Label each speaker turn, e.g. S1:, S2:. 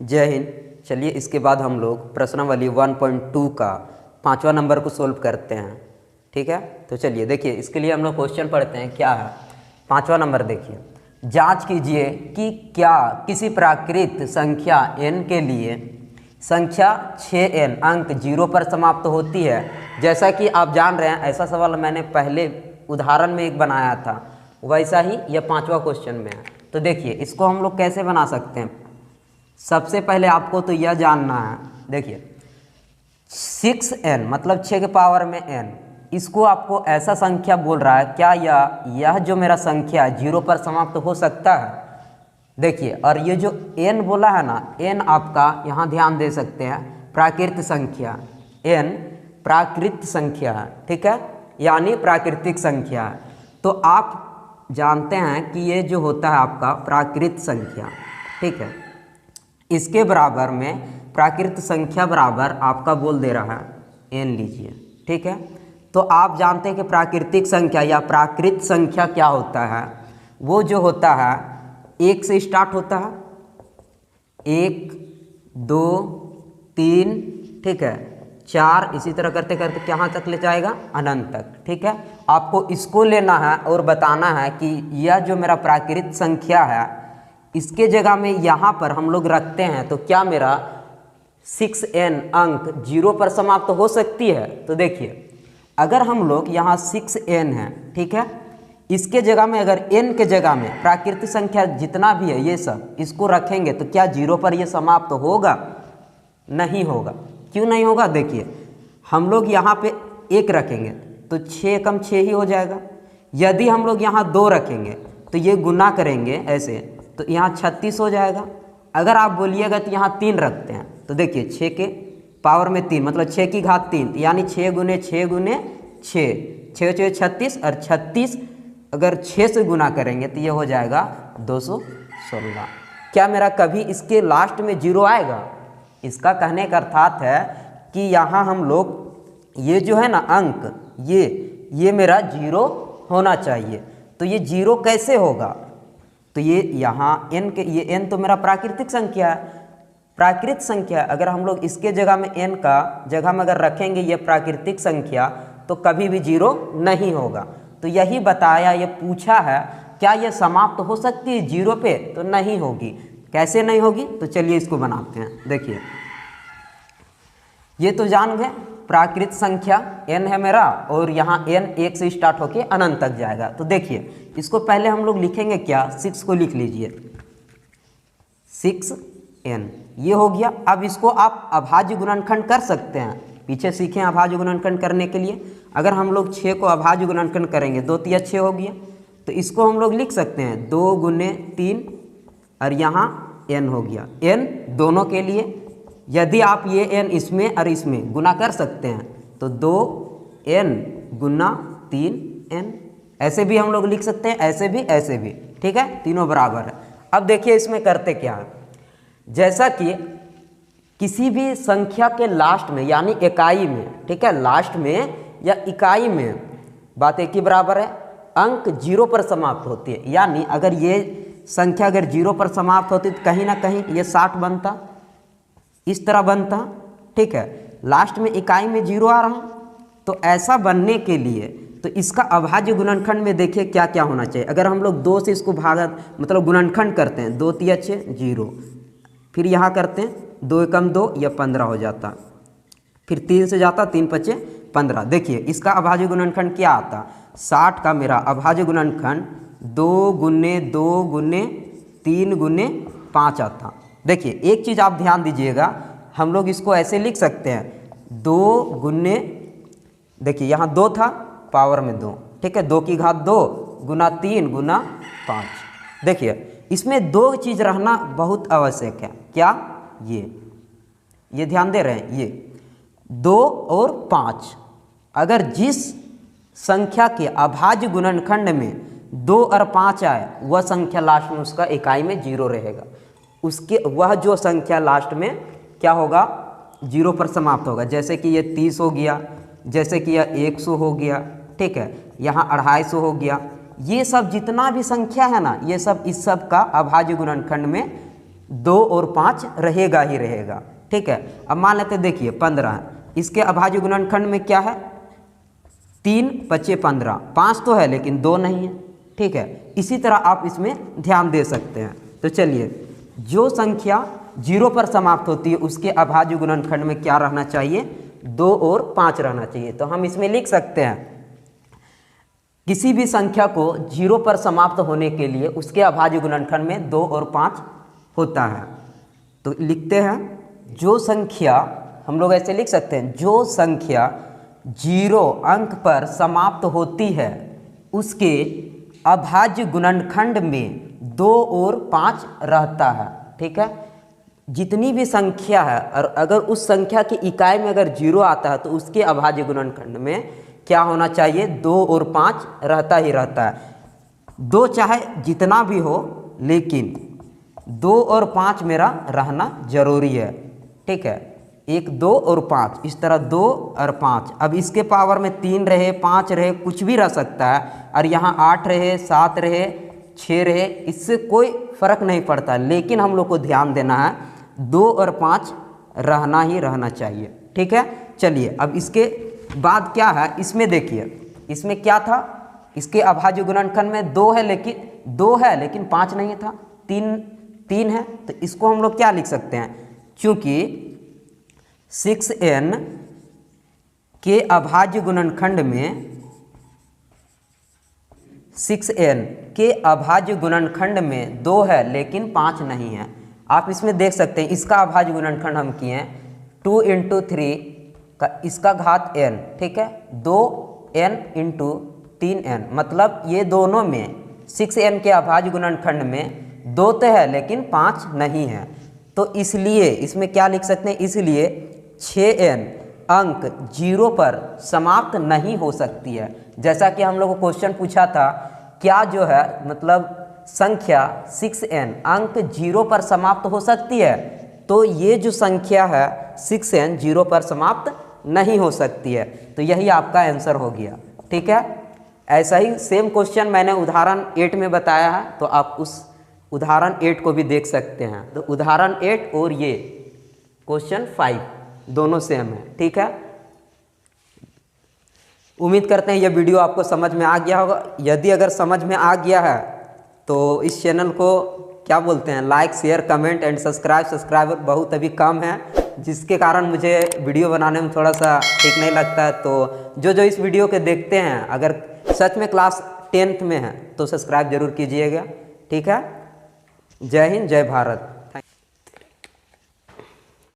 S1: जय हिंद। चलिए इसके बाद हम लोग प्रश्नावली 1.2 का 5वां नंबर को सोल्व करते हैं। ठीक है, तो चलिए देखिए इसके लिए हम लोग क्वेश्चन पढ़ते हैं। क्या है 5वां नंबर? देखिए, जांच कीजिए कि क्या किसी प्राकृत संख्या n के लिए संख्या 6n अंक 0 पर समाप्त होती है। जैसा कि आप जान रहे हैं, ऐसा सवाल मैंने पहले उदाहरण में एक बनाया था, वैसा ही यह 5वां क्वेश्चन में है। तो देखिए इसको हम लोग कैसे बना सकते हैं। सबसे पहले आपको तो यह जानना है, देखिए 6n मतलब 6 के पावर में n, इसको आपको ऐसा संख्या बोल रहा है, क्या यह जो मेरा संख्या 0 पर समाप्त हो सकता है? देखिए, और ये जो n बोला है ना, n आपका यहाँ ध्यान दे सकते हैं प्राकृत संख्या, n प्राकृत संख्या है। ठीक है, यानी प्राकृतिक संख्या है। तो आप जानते हैं कि ये जो होता है आपका प्राकृत संख्या, ठीक है, इसके बराबर में प्राकृत संख्या बराबर आपका बोल दे रहा है n लीजिए। ठीक है, तो आप जानते हैं कि प्राकृतिक संख्या या प्राकृत संख्या क्या होता है? वो जो होता है 1 से स्टार्ट होता है, 1 2 3, ठीक है, 4, इसी तरह करते करते कहाँ तक ले जाएगा? अनंत तक। ठीक है, आपको इसको लेना है और बताना है कि यह जो मेरा प्राकृत संख्या है, इसके जगह में यहाँ पर हम लोग रखते हैं तो क्या मेरा 6n अंक 0 पर समाप्त हो सकती है? तो देखिए, अगर हम लोग यहाँ 6n है, ठीक है, इसके जगह में अगर n के जगह में प्राकृतिक संख्या जितना भी है ये सब इसको रखेंगे तो क्या 0 पर ये समाप्त होगा? नहीं होगा। क्यों नहीं होगा? देखिए, हम लोग यहाँ पे 1 रखेंगे तो 6 कम 6 ही हो जाएगा। यदि हम लोग यहाँ 2 रखेंगे तो ये गुना करेंगे ऐसे, तो यहाँ 36 हो जाएगा। अगर आप बोलिएगा तो यहाँ 3 रखते हैं तो देखिए 6 के पावर में 3 मतलब 6 की घात 3, यानी 6 गुने 6 गुने 6, 6 6 36, और 36 अगर 6 से गुना करेंगे तो ये हो जाएगा 216। क्या मेरा कभी इसके लास्ट में 0 आएगा? इसका कहने का अर्थात है कि यहाँ हम लोग ये जो है ना अंक, ये मेरा 0 होना चाहिए। तो ये 0 कैसे होगा? तो ये यहाँ n के, ये n तो मेरा प्राकृतिक संख्या है। प्राकृत संख्या अगर हम लोग इसके जगह में n का जगह में अगर रखेंगे ये प्राकृतिक संख्या, तो कभी भी 0 नहीं होगा। तो यही बताया, ये पूछा है क्या ये समाप्त हो सकती है 0 पे? तो नहीं होगी। कैसे नहीं होगी? तो चलिए इसको बनाते हैं। देखिए, ये तो जान गए प्राकृत संख्या n है मेरा, और यहाँ n 1 से स्टार्ट होके अनंत तक जाएगा। तो देखिए इसको पहले हम लोग लिखेंगे क्या, 6 को लिख लीजिए, 6n ये हो गया। अब इसको आप अभाज्य गुणनखंड कर सकते हैं, पीछे सीखें अभाज्य गुणनखंड करने के लिए। अगर हम लोग 6 को अभाज्य गुणनखंड करेंगे 2 तिया 6 हो गया, तो इसको हम लोग लिख सकते हैं 2 गुने 3, और यहाँ n हो गया, n दोनों के लिए। यदि आप ये n इसमें और इसमें गुना कर सकते हैं तो 2n गुना 3n, ऐसे भी हम लोग लिख सकते हैं, ऐसे भी ऐसे भी। ठीक है, तीनों बराबर है। अब देखिए इसमें करते क्या है, जैसा कि किसी भी संख्या के लास्ट में यानी इकाई में, ठीक है, लास्ट में या इकाई में बात एक ही बराबर है, अंक 0 पर समाप्त होती है। यानी अगर ये संख्या अगर 0 पर समाप्त होती तो कहीं ना कहीं ये 60 बनता, इस तरह बनता। ठीक है, लास्ट में इकाई में 0 आ रहा, तो ऐसा बनने के लिए तो इसका अभाज्य गुणनखंड में देखिए क्या क्या होना चाहिए। अगर हम लोग 2 से इसको भागत मतलब गुणनखंड करते हैं, 2 तिया 6 0, फिर यहाँ करते हैं 2 एकम 2, यह 15 हो जाता, फिर 3 से जाता 3 पचे 15। देखिए इसका अभाज्य गुणनखंड क्या आता, 60 का मेरा अभाज्य गुणनखंड 2 गुने 2 गुने 3 गुने 5 आता। देखिए एक चीज़ आप ध्यान दीजिएगा, हम लोग इसको ऐसे लिख सकते हैं 2 गुने, देखिए यहाँ 2 था पावर में 2, ठीक है, 2 की घात 2 गुना 3 गुना 5। देखिए इसमें 2 चीज़ रहना बहुत आवश्यक है। क्या? ये ध्यान दे रहे हैं, ये 2 और 5। अगर जिस संख्या के अभाज्य गुणनखंड में 2 और 5 आए, वह संख्या लास्ट में उसका इकाई में 0 रहेगा। उसके वह जो संख्या लास्ट में क्या होगा, 0 पर समाप्त होगा। जैसे कि ये 30 हो गया, जैसे कि यह 100 हो गया, ठीक है, यहाँ 250 हो गया। ये सब जितना भी संख्या है ना, ये सब इस सब का अभाज्य गुणनखंड में 2 और 5 रहेगा ही रहेगा। ठीक है, अब मान लेते हैं, देखिए 15 है, इसके अभाज्य गुणनखंड में क्या है, 3 बचे 15, 5 तो है लेकिन 2 नहीं है। ठीक है, इसी तरह आप इसमें ध्यान दे सकते हैं। तो चलिए, जो संख्या 0 पर समाप्त होती है उसके अभाज्य गुणनखंड में क्या रहना चाहिए, 2 और 5 रहना चाहिए। तो हम इसमें लिख सकते हैं, किसी भी संख्या को 0 पर समाप्त होने के लिए उसके अभाज्य गुणनखंड में 2 और 5 होता है। तो लिखते हैं, जो संख्या, हम लोग ऐसे लिख सकते हैं, जो संख्या 0 अंक पर समाप्त होती है उसके अभाज्य गुणनखंड में 2 और 5 रहता है। ठीक है, जितनी भी संख्या है और अगर उस संख्या की इकाई में अगर 0 आता है तो उसके अभाज्य गुणनखंड में क्या होना चाहिए, 2 और 5 रहता ही रहता है। 2 चाहे जितना भी हो लेकिन 2 और 5 मेरा रहना जरूरी है। ठीक है, 1 2 और 5, इस तरह 2 और 5। अब इसके पावर में 3 रहे, 5 रहे, कुछ भी रह सकता है, और यहाँ 8 रहे, 7 रहे, 6 रहे, इससे कोई फर्क नहीं पड़ता, लेकिन हम लोग को ध्यान देना है 2 और 5 रहना ही रहना चाहिए। ठीक है, चलिए अब इसके बाद क्या है, इसमें देखिए, इसमें क्या था, इसके अभाज्य गुणनखंड में 2 है लेकिन 5 नहीं था, 3 है। तो इसको हम लोग क्या लिख सकते हैं, चूंकि 6n के अभाज्य गुणनखंड में 6n के अभाज्य गुणनखंड में 2 है लेकिन 5 नहीं है। आप इसमें देख सकते हैं, इसका अभाज्य गुणनखंड हम किए हैं 2 × 3 का इसका घात n। ठीक है, 2n × 3n, मतलब ये दोनों में 6n के अभाज्य गुणनखंड में 2 तो है लेकिन 5 नहीं है। तो इसलिए इसमें क्या लिख सकते हैं, इसलिए 6n अंक 0 पर समाप्त नहीं हो सकती है। जैसा कि हम लोग को क्वेश्चन पूछा था, क्या जो है मतलब संख्या 6n अंक 0 पर समाप्त हो सकती है, तो ये जो संख्या है 6n 0 पर समाप्त नहीं हो सकती है। तो यही आपका आंसर हो गया। ठीक है, ऐसा ही सेम क्वेश्चन मैंने उदाहरण 8 में बताया है, तो आप उस उदाहरण 8 को भी देख सकते हैं। तो उदाहरण 8 और ये क्वेश्चन 5 दोनों सेम है। ठीक है, उम्मीद करते हैं यह वीडियो आपको समझ में आ गया होगा। यदि अगर समझ में आ गया है तो इस चैनल को क्या बोलते हैं, like share comment and subscriber बहुत अभी कम है, जिसके कारण मुझे वीडियो बनाने में थोड़ा सा ठीक नहीं लगता है। तो जो इस वीडियो के देखते हैं, अगर सच में क्लास 10th में है तो सब्सक्राइब जरूर कीजिएगा। ठीक है, जय हिंद, जय भारत।